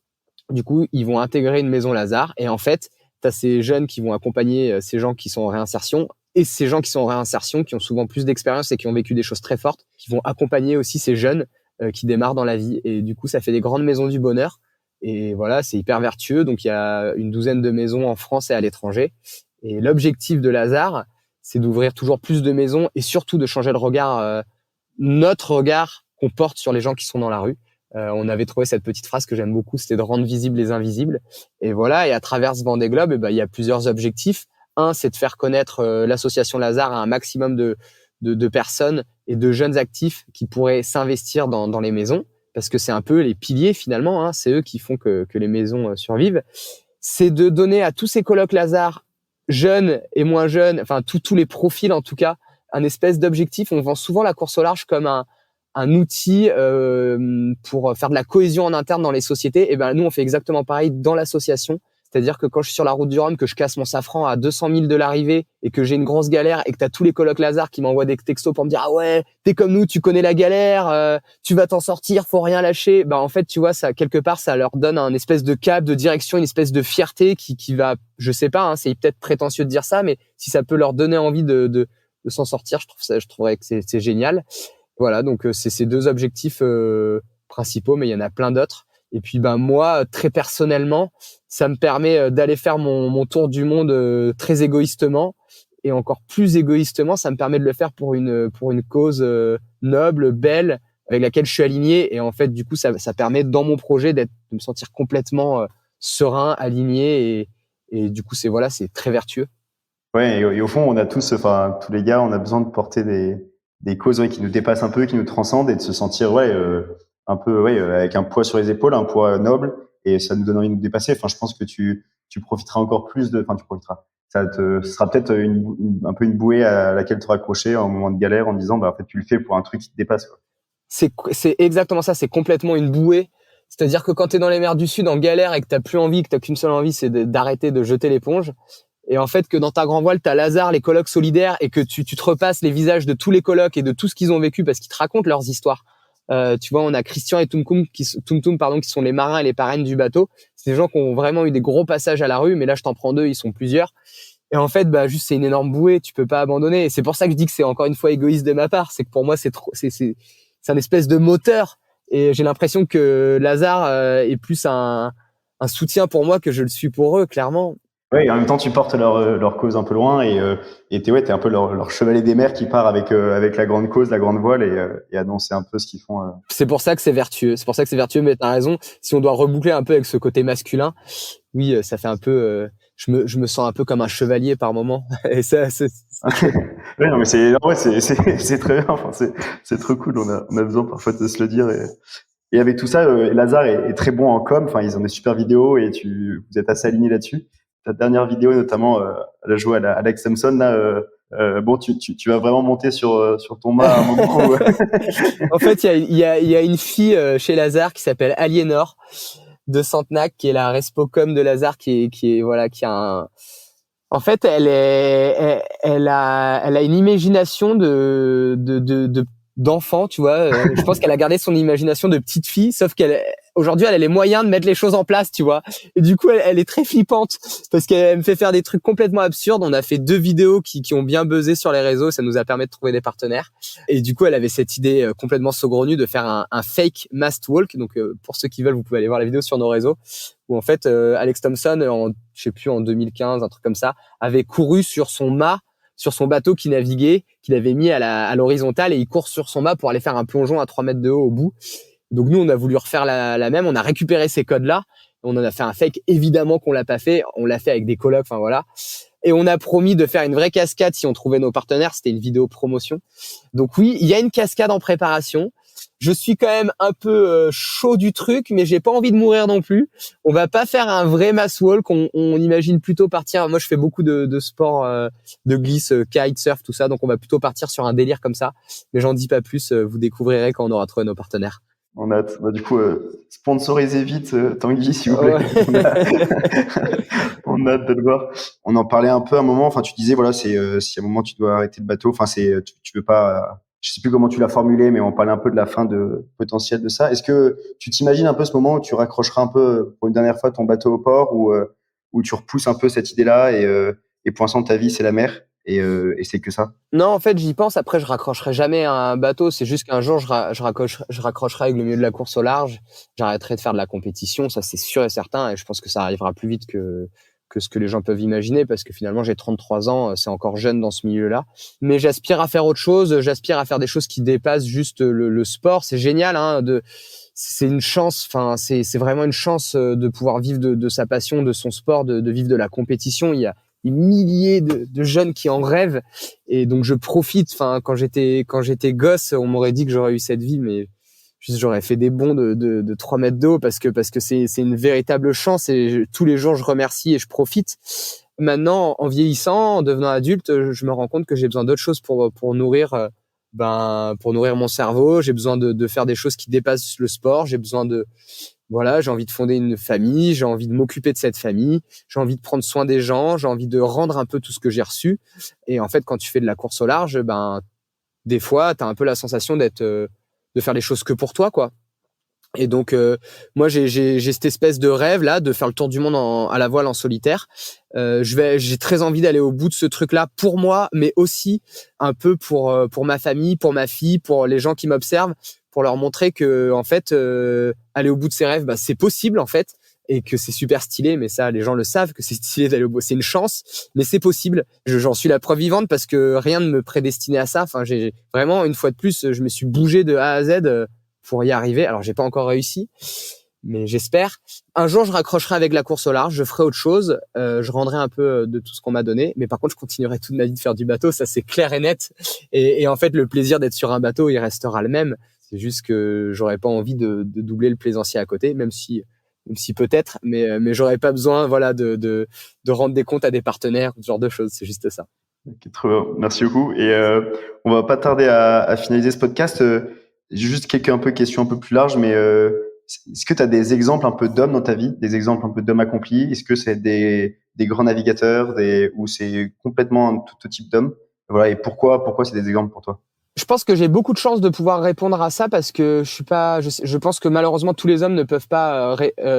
[SPEAKER 2] Du coup, ils vont intégrer une maison Lazare et en fait, tu as ces jeunes qui vont accompagner ces gens qui sont en réinsertion et ces gens qui sont en réinsertion, qui ont souvent plus d'expérience et qui ont vécu des choses très fortes, qui vont accompagner aussi ces jeunes qui démarrent dans la vie. Et du coup, ça fait des grandes maisons du bonheur. Et voilà, c'est hyper vertueux. Donc, il y a une douzaine de maisons en France et à l'étranger. Et l'objectif de Lazare, c'est d'ouvrir toujours plus de maisons et surtout de changer le regard, notre regard qu'on porte sur les gens qui sont dans la rue. On avait trouvé cette petite phrase que j'aime beaucoup, c'était de rendre visibles les invisibles. Et voilà, et à travers ce Vendée Globe, il y a plusieurs objectifs. Un, c'est de faire connaître l'association Lazare à un maximum de personnes et de jeunes actifs qui pourraient s'investir dans les maisons, parce que c'est un peu les piliers finalement, hein, c'est eux qui font que les maisons survivent. C'est de donner à tous ces colocs Lazare, jeunes et moins jeunes, enfin tous les profils en tout cas, un espèce d'objectif. On vend souvent la course au large comme un outil pour faire de la cohésion en interne dans les sociétés. Et ben nous, on fait exactement pareil dans l'association. C'est-à-dire que quand je suis sur la route du Rhum, que je casse mon safran à 200 000 de l'arrivée et que j'ai une grosse galère et que t'as tous les colocs Lazare qui m'envoient des textos pour me dire ah ouais, t'es comme nous, tu connais la galère, tu vas t'en sortir, faut rien lâcher. Bah en fait, tu vois, ça quelque part, ça leur donne un espèce de cap, de direction, une espèce de fierté qui va, je sais pas, hein, c'est peut-être prétentieux de dire ça, mais si ça peut leur donner envie de s'en sortir, je trouverais que c'est génial. Voilà, donc c'est ces deux objectifs principaux, mais il y en a plein d'autres. Et puis ben moi, très personnellement, ça me permet d'aller faire mon tour du monde très égoïstement, et encore plus égoïstement, ça me permet de le faire pour une cause noble, belle, avec laquelle je suis aligné. Et en fait, du coup, ça permet dans mon projet de me sentir complètement serein, aligné, et du coup, c'est très vertueux.
[SPEAKER 1] Ouais, et au fond, on a tous, enfin, tous les gars, on a besoin de porter des causes, ouais, qui nous dépassent un peu, qui nous transcendent et de se sentir, ouais, un peu, ouais, avec un poids sur les épaules, un poids noble, et ça nous donne envie de nous dépasser. Enfin, je pense que tu profiteras encore plus enfin, tu profiteras. Ce sera peut-être un peu une bouée à laquelle te raccrocher en moment de galère en disant, bah, en fait, tu le fais pour un truc qui te dépasse, quoi.
[SPEAKER 2] C'est exactement ça, c'est complètement une bouée. C'est-à-dire que quand tu es dans les mers du Sud en galère et que t'as plus envie, que t'as qu'une seule envie, c'est d'arrêter de jeter l'éponge. Et en fait, que dans ta grand voile, t'as Lazare, les colocs solidaires, et que tu te repasses les visages de tous les colocs et de tout ce qu'ils ont vécu parce qu'ils te racontent leurs histoires. Tu vois, on a Christian et Tumtum qui sont les marins et les parraines du bateau. C'est des gens qui ont vraiment eu des gros passages à la rue, mais là, je t'en prends deux, ils sont plusieurs. Et en fait, juste, c'est une énorme bouée, tu peux pas abandonner. Et c'est pour ça que je dis que c'est encore une fois égoïste de ma part. C'est que pour moi, c'est un espèce de moteur. Et j'ai l'impression que Lazare est plus un soutien pour moi que je le suis pour eux, clairement.
[SPEAKER 1] Ouais, et en même temps, tu portes leur cause un peu loin et t'es un peu leur chevalier des mers qui part avec la grande cause, la grande voile et annoncer un peu ce qu'ils font.
[SPEAKER 2] C'est pour ça que c'est vertueux. C'est pour ça que c'est vertueux, mais t'as raison. Si on doit reboucler un peu avec ce côté masculin, oui, ça fait un peu, je me sens un peu comme un chevalier par moment. Et ça, c'est...
[SPEAKER 1] Ouais, non, mais c'est très bien. Enfin, c'est trop cool. On a besoin parfois de se le dire. Et avec tout ça, Lazare est très bon en com. Enfin, ils ont des super vidéos et vous êtes assez alignés là-dessus. Ta dernière vidéo, notamment, elle a joué à Alex Thompson. Là, bon, tu vas vraiment monter sur ton mât à un moment où...
[SPEAKER 2] En fait, il y a une fille chez Lazare qui s'appelle Aliénor de Santenac, qui est la respocom de Lazare, qui a un... En fait, elle a une imagination d'enfant, tu vois. Je pense qu'elle a gardé son imagination de petite fille, sauf aujourd'hui, elle a les moyens de mettre les choses en place, tu vois. Et du coup, elle est très flippante parce qu'elle me fait faire des trucs complètement absurdes. On a fait 2 vidéos qui ont bien buzzé sur les réseaux. Ça nous a permis de trouver des partenaires. Et du coup, elle avait cette idée complètement saugrenue de faire un fake mast walk. Donc, pour ceux qui veulent, vous pouvez aller voir la vidéo sur nos réseaux où en fait, Alex Thompson, en 2015, un truc comme ça, avait couru sur son mât, sur son bateau qu'il naviguait, qu'il avait mis à l'horizontale, et il court sur son mât pour aller faire un plongeon à 3 mètres de haut au bout. Donc nous, on a voulu refaire la même, on a récupéré ces codes-là, on en a fait un fake, évidemment qu'on l'a pas fait, on l'a fait avec des colocs, enfin voilà. Et on a promis de faire une vraie cascade si on trouvait nos partenaires, c'était une vidéo promotion. Donc oui, il y a une cascade en préparation. Je suis quand même un peu chaud du truc, mais j'ai pas envie de mourir non plus. On va pas faire un vrai mass walk, on imagine plutôt partir. Moi, je fais beaucoup de sports, de glisse, kite, surf, tout ça, donc on va plutôt partir sur un délire comme ça. Mais j'en dis pas plus, vous découvrirez quand on aura trouvé nos partenaires.
[SPEAKER 1] On a hâte. Bah, du coup, sponsorisez vite Tanguy, s'il vous plaît.
[SPEAKER 2] Ouais.
[SPEAKER 1] On a hâte de le voir. On en parlait un peu à un moment. Enfin, tu disais, voilà, si à un moment tu dois arrêter le bateau, enfin, tu veux pas, je sais plus comment tu l'as formulé, mais on parlait un peu de la fin potentielle de ça. Est-ce que tu t'imagines un peu ce moment où tu raccrocheras un peu pour une dernière fois ton bateau au port, où tu repousses un peu cette idée-là et pour l'instant ta vie c'est la mer et c'est que ça?
[SPEAKER 2] Non, en fait, j'y pense. Après, je raccrocherai jamais à un bateau. C'est juste qu'un jour, je raccrocherai avec le milieu de la course au large. J'arrêterai de faire de la compétition. Ça, c'est sûr et certain. Et je pense que ça arrivera plus vite que ce que les gens peuvent imaginer, parce que finalement, j'ai 33 ans. C'est encore jeune dans ce milieu-là. Mais j'aspire à faire autre chose. J'aspire à faire des choses qui dépassent juste le sport. C'est génial, hein, c'est une chance. Enfin, c'est vraiment une chance de pouvoir vivre de sa passion, de son sport, de vivre de la compétition. Il y a des milliers de jeunes qui en rêvent, et donc je profite. Enfin, quand j'étais gosse, on m'aurait dit que j'aurais eu cette vie, mais juste j'aurais fait des bonds de 3 mètres d'eau, parce que c'est une véritable chance, et tous les jours je remercie et je profite. Maintenant, en vieillissant, en devenant adulte, je me rends compte que j'ai besoin d'autres choses pour nourrir mon cerveau. J'ai besoin de faire des choses qui dépassent le sport. J'ai envie de fonder une famille, j'ai envie de m'occuper de cette famille, j'ai envie de prendre soin des gens, j'ai envie de rendre un peu tout ce que j'ai reçu. Et en fait, quand tu fais de la course au large, des fois, t'as un peu la sensation de faire les choses que pour toi, quoi. Et donc, moi, j'ai cette espèce de rêve là, de faire le tour du monde à la voile en solitaire. J'ai très envie d'aller au bout de ce truc-là pour moi, mais aussi un peu pour ma famille, pour ma fille, pour les gens qui m'observent, pour leur montrer que en fait, aller au bout de ses rêves, c'est possible en fait, et que c'est super stylé. Mais ça, les gens le savent, que c'est stylé d'aller au bout. C'est une chance, mais c'est possible. J'en suis la preuve vivante, parce que rien ne me prédestinait à ça. Enfin, j'ai vraiment, une fois de plus, je me suis bougé de A à Z pour y arriver. Alors, j'ai pas encore réussi, mais j'espère. Un jour, je raccrocherai avec la course au large, je ferai autre chose, je rendrai un peu de tout ce qu'on m'a donné, mais par contre, je continuerai toute ma vie de faire du bateau, ça c'est clair et net. Et en fait, le plaisir d'être sur un bateau, il restera le même. C'est juste que j'aurais pas envie de doubler le plaisancier à côté, même si peut-être, mais j'aurais pas besoin, voilà, de rendre des comptes à des partenaires, ce genre de choses. C'est juste ça.
[SPEAKER 1] Ok, trop bien. Merci beaucoup. Et on va pas tarder à finaliser ce podcast. J'ai juste quelques questions un peu plus larges, mais est-ce que tu as des exemples un peu d'hommes dans ta vie, des exemples un peu d'hommes accomplis? Est-ce que c'est des grands navigateurs, ou c'est complètement un tout type d'hommes? Voilà, et pourquoi c'est des exemples pour toi?
[SPEAKER 2] Je pense que j'ai beaucoup de chance de pouvoir répondre à ça parce que je pense que malheureusement tous les hommes ne peuvent pas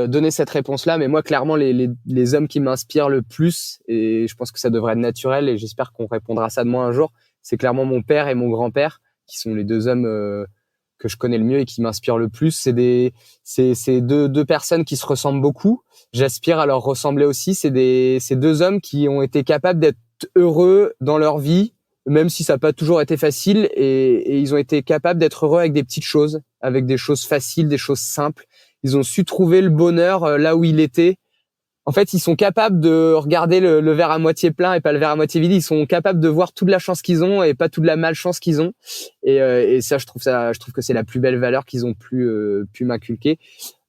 [SPEAKER 2] donner cette réponse-là, mais moi clairement les hommes qui m'inspirent le plus, et je pense que ça devrait être naturel et j'espère qu'on répondra à ça de moi un jour, c'est clairement mon père et mon grand-père qui sont les deux hommes que je connais le mieux et qui m'inspirent le plus. C'est deux personnes qui se ressemblent beaucoup. J'aspire à leur ressembler aussi. C'est deux hommes qui ont été capables d'être heureux dans leur vie, même si ça n'a pas toujours été facile, et ils ont été capables d'être heureux avec des petites choses, avec des choses faciles, des choses simples. Ils ont su trouver le bonheur là où il était. En fait, ils sont capables de regarder le verre à moitié plein et pas le verre à moitié vide. Ils sont capables de voir toute la chance qu'ils ont et pas toute la malchance qu'ils ont. Et ça, je trouve que c'est la plus belle valeur qu'ils ont pu m'inculquer.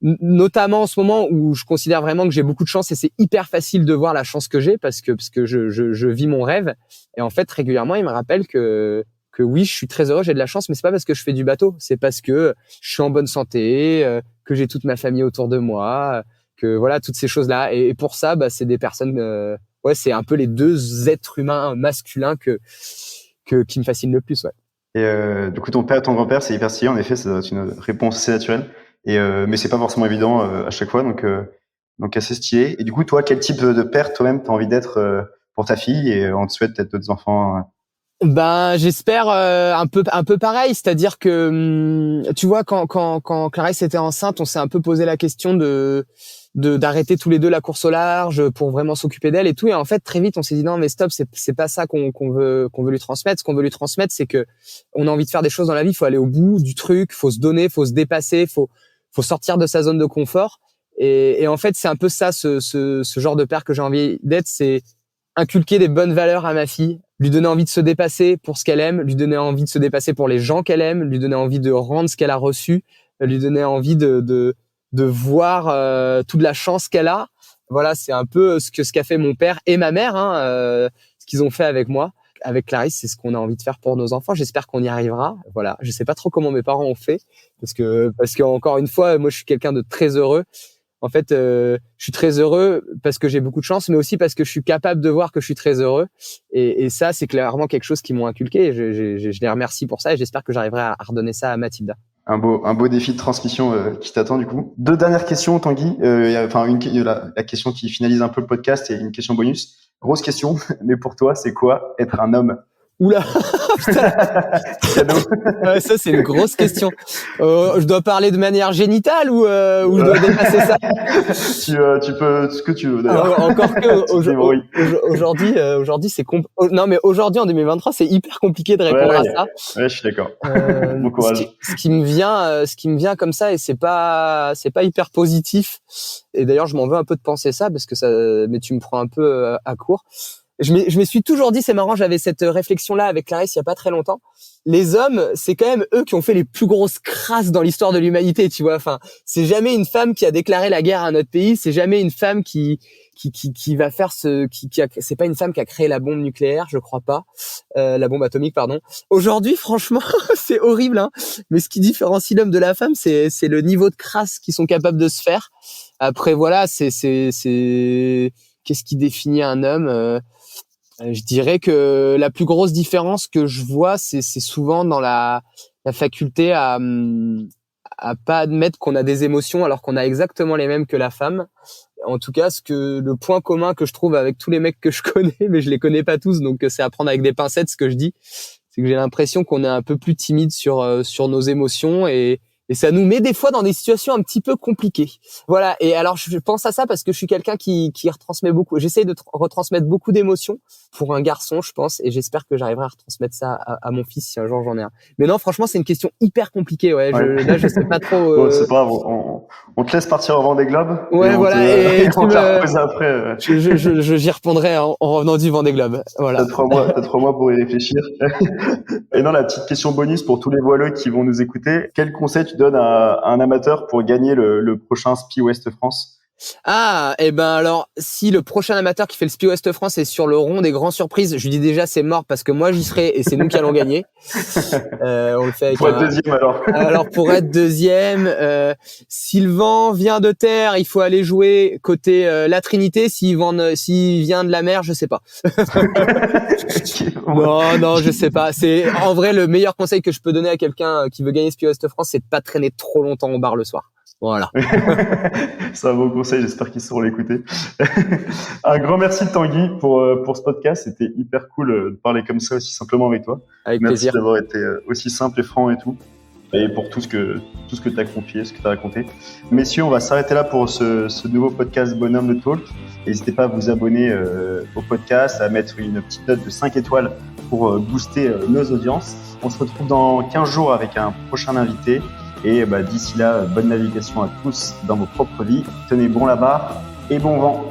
[SPEAKER 2] Notamment en ce moment où je considère vraiment que j'ai beaucoup de chance et c'est hyper facile de voir la chance que j'ai parce que je vis mon rêve. Et en fait, régulièrement, ils me rappellent que oui, je suis très heureux, j'ai de la chance, mais c'est pas parce que je fais du bateau. C'est parce que je suis en bonne santé, que j'ai toute ma famille autour de moi, que voilà, toutes ces choses-là. Et pour ça, c'est des personnes, c'est un peu les deux êtres humains masculins qui me fascinent le plus, ouais.
[SPEAKER 1] Et du coup, ton père et ton grand-père, c'est hyper stylé. En effet, c'est une réponse assez naturelle. Mais c'est pas forcément évident à chaque fois, donc assez stylé. Et du coup, toi, quel type de père toi-même t'as envie d'être pour ta fille, et on te souhaite peut-être d'autres enfants?
[SPEAKER 2] J'espère un peu pareil, c'est-à-dire que tu vois quand Clarisse était enceinte, on s'est un peu posé la question d'arrêter tous les deux la course au large pour vraiment s'occuper d'elle et tout, et en fait très vite on s'est dit non mais stop, c'est pas ça qu'on veut lui transmettre. Ce qu'on veut lui transmettre, c'est que on a envie de faire des choses dans la vie, il faut aller au bout du truc, faut se donner, faut se dépasser, faut sortir de sa zone de confort, et en fait c'est un peu ça ce genre de père que j'ai envie d'être, c'est inculquer des bonnes valeurs à ma fille, lui donner envie de se dépasser pour ce qu'elle aime, lui donner envie de se dépasser pour les gens qu'elle aime, lui donner envie de rendre ce qu'elle a reçu, lui donner envie de voir toute la chance qu'elle a. Voilà, c'est un peu ce qu'a fait mon père et ma mère, ce qu'ils ont fait avec moi. Avec Clarisse, c'est ce qu'on a envie de faire pour nos enfants. J'espère qu'on y arrivera. Voilà, je sais pas trop comment mes parents ont fait parce que encore une fois, moi je suis quelqu'un de très heureux. En fait, je suis très heureux parce que j'ai beaucoup de chance, mais aussi parce que je suis capable de voir que je suis très heureux. Et ça, c'est clairement quelque chose qu'ils m'ont inculqué. Je les remercie pour ça et j'espère que j'arriverai à redonner ça à Mathilda.
[SPEAKER 1] Un beau défi de transmission qui t'attend du coup. Deux dernières questions, Tanguy. La question qui finalise un peu le podcast et une question bonus. Grosse question, mais pour toi, c'est quoi être un homme?
[SPEAKER 2] Oula, ouais, ça c'est une grosse question. Je dois parler de manière génitale ou je dois dépasser ça?
[SPEAKER 1] Tu peux ce que tu veux d'ailleurs.
[SPEAKER 2] Encore que aujourd'hui c'est non mais aujourd'hui en 2023 c'est hyper compliqué de répondre à ça.
[SPEAKER 1] Ouais, je suis d'accord. Bon courage.
[SPEAKER 2] Ce qui me vient comme ça, et c'est pas hyper positif. Et d'ailleurs je m'en veux un peu de penser ça parce que mais tu me prends un peu à court. Je me suis toujours dit, c'est marrant, j'avais cette réflexion-là avec Clarisse il y a pas très longtemps. Les hommes, c'est quand même eux qui ont fait les plus grosses crasses dans l'histoire de l'humanité, tu vois. Enfin, c'est jamais une femme qui a déclaré la guerre à notre pays, c'est jamais une femme qui va faire c'est pas une femme qui a créé la bombe nucléaire, je crois pas, la bombe atomique, pardon. Aujourd'hui, franchement, c'est horrible, hein. Mais ce qui différencie l'homme de la femme, c'est le niveau de crasse qu'ils sont capables de se faire. Après, voilà, qu'est-ce qui définit un homme? Je dirais que la plus grosse différence que je vois, c'est souvent dans la faculté à pas admettre qu'on a des émotions alors qu'on a exactement les mêmes que la femme. En tout cas, le point commun que je trouve avec tous les mecs que je connais, mais je les connais pas tous, donc c'est à prendre avec des pincettes ce que je dis, c'est que j'ai l'impression qu'on est un peu plus timide sur nos émotions, et ça nous met des fois dans des situations un petit peu compliquées. Voilà. Et alors, je pense à ça parce que je suis quelqu'un qui retransmet beaucoup. J'essaye de retransmettre beaucoup d'émotions pour un garçon, je pense, et j'espère que j'arriverai à retransmettre ça à mon fils si un jour j'en ai un. Mais non, franchement, c'est une question hyper compliquée. Ouais. Là, je sais pas trop.
[SPEAKER 1] Bon, c'est pas grave. On te laisse partir au Vendée Globe.
[SPEAKER 2] Ouais, voilà. Et
[SPEAKER 1] on te la repose après.
[SPEAKER 2] J'y répondrai en revenant du Vendée Globe. Voilà.
[SPEAKER 1] T'as 3 mois pour y réfléchir. Et non, la petite question bonus pour tous les voileux qui vont nous écouter. Quel conseil tu donnes à un amateur pour gagner le prochain Spi Ouest France?
[SPEAKER 2] Ah, et ben alors, si le prochain amateur qui fait le Speed West France est sur le rond des grandes surprises, je lui dis déjà c'est mort parce que moi j'y serai et c'est nous qui allons gagner. On le fait avec
[SPEAKER 1] pour être deuxième alors.
[SPEAKER 2] Alors pour être deuxième, Sylvain vient de terre, il faut aller jouer côté la Trinité. S'il vient de la mer, je sais pas. Non, je sais pas. C'est en vrai le meilleur conseil que je peux donner à quelqu'un qui veut gagner Speed West France, c'est de pas traîner trop longtemps au bar le soir. Voilà.
[SPEAKER 1] C'est un bon conseil, j'espère qu'ils sauront l'écouter. Un grand merci Tanguy pour ce podcast, c'était hyper cool de parler comme ça aussi simplement avec toi.
[SPEAKER 2] Avec
[SPEAKER 1] merci
[SPEAKER 2] plaisir.
[SPEAKER 1] d'avoir été aussi simple et franc et tout, et pour tout ce que tu as confié, ce que tu as raconté. Messieurs, on va s'arrêter là pour ce nouveau podcast Bonhomme le Talk. N'hésitez pas à vous abonner au podcast, à mettre une petite note de 5 étoiles pour booster nos audiences. On se retrouve dans 15 jours avec un prochain invité. Et d'ici là, bonne navigation à tous dans vos propres vies. Tenez bon la barre et bon vent.